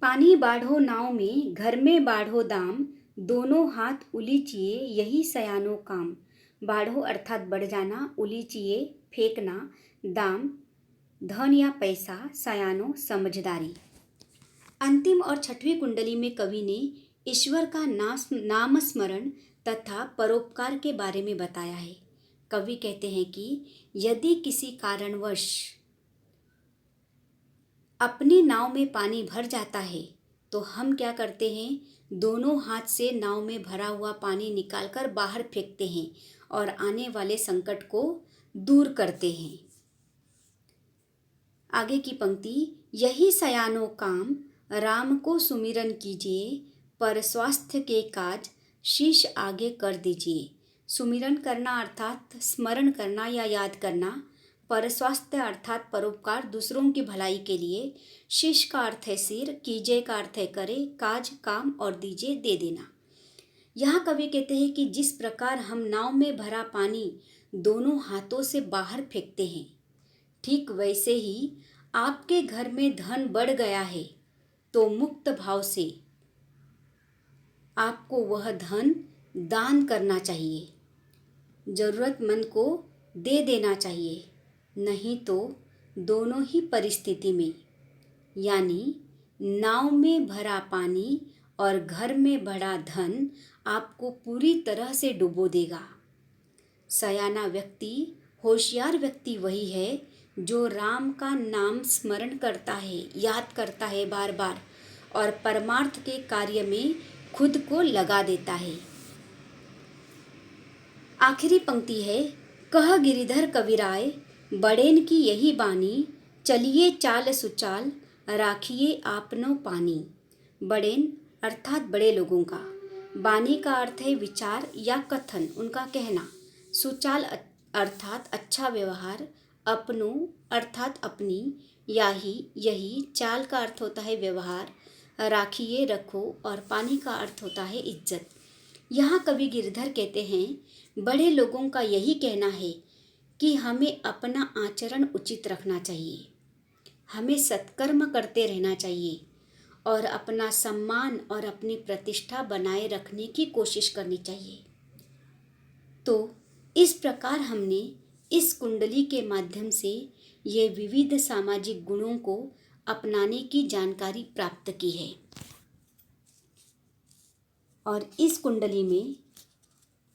पानी बाढ़ो नाव में, घर में बाढ़ो दाम, दोनों हाथ उलीचिए यही सयानो काम। बाढ़ो अर्थात बढ़ जाना, उलीचिए फेंकना, दाम धन या पैसा, सयानो समझदारी। अंतिम और छठवीं कुंडली में कवि ने ईश्वर का नाम स्मरण तथा परोपकार के बारे में बताया है। कवि कहते हैं कि यदि किसी कारणवश अपनी नाव में पानी भर जाता है तो हम क्या करते हैं, दोनों हाथ से नाव में भरा हुआ पानी निकालकर बाहर फेंकते हैं और आने वाले संकट को दूर करते हैं। आगे की पंक्ति, यही सयानो काम, राम को सुमिरन कीजिए, पर स्वास्थ्य के काज शीश आगे कर दीजिए। सुमिरन करना अर्थात स्मरण करना या याद करना, पर स्वास्थ्य अर्थात परोपकार दूसरों की भलाई के लिए, शीश का अर्थ है सिर, कीजिए का अर्थ है करे, काज काम और दीजिए दे देना। यहाँ कवि कहते हैं कि जिस प्रकार हम नाव में भरा पानी दोनों हाथों से बाहर फेंकते हैं, ठीक वैसे ही आपके घर में धन बढ़ गया है तो मुक्त भाव से आपको वह धन दान करना चाहिए, जरूरतमंद को दे देना चाहिए। नहीं तो दोनों ही परिस्थिति में, यानी नाव में भरा पानी और घर में भरा धन आपको पूरी तरह से डुबो देगा। सयाना व्यक्ति, होशियार व्यक्ति वही है जो राम का नाम स्मरण करता है, याद करता है बार बार और परमार्थ के कार्य में खुद को लगा देता है। आखिरी पंक्ति है, कह गिरिधर कविराय, बड़ेन की यही बानी, चलिए चाल सुचाल, राखिए आपनो पानी। बड़ेन अर्थात बड़े लोगों का, बानी का अर्थ है विचार या कथन, उनका कहना, सुचाल अर्थात अच्छा व्यवहार, अपनो अर्थात अपनी, यही चाल का अर्थ होता है व्यवहार, राखिए रखो और पानी का अर्थ होता है इज्जत। यहाँ कवि गिरधर कहते हैं बड़े लोगों का यही कहना है कि हमें अपना आचरण उचित रखना चाहिए, हमें सत्कर्म करते रहना चाहिए और अपना सम्मान और अपनी प्रतिष्ठा बनाए रखने की कोशिश करनी चाहिए। तो इस प्रकार हमने इस कुंडली के माध्यम से ये विविध सामाजिक गुणों को अपनाने की जानकारी प्राप्त की है और इस कुंडली में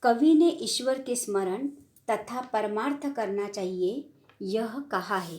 कवि ने ईश्वर के स्मरण तथा परमार्थ करना चाहिए यह कहा है।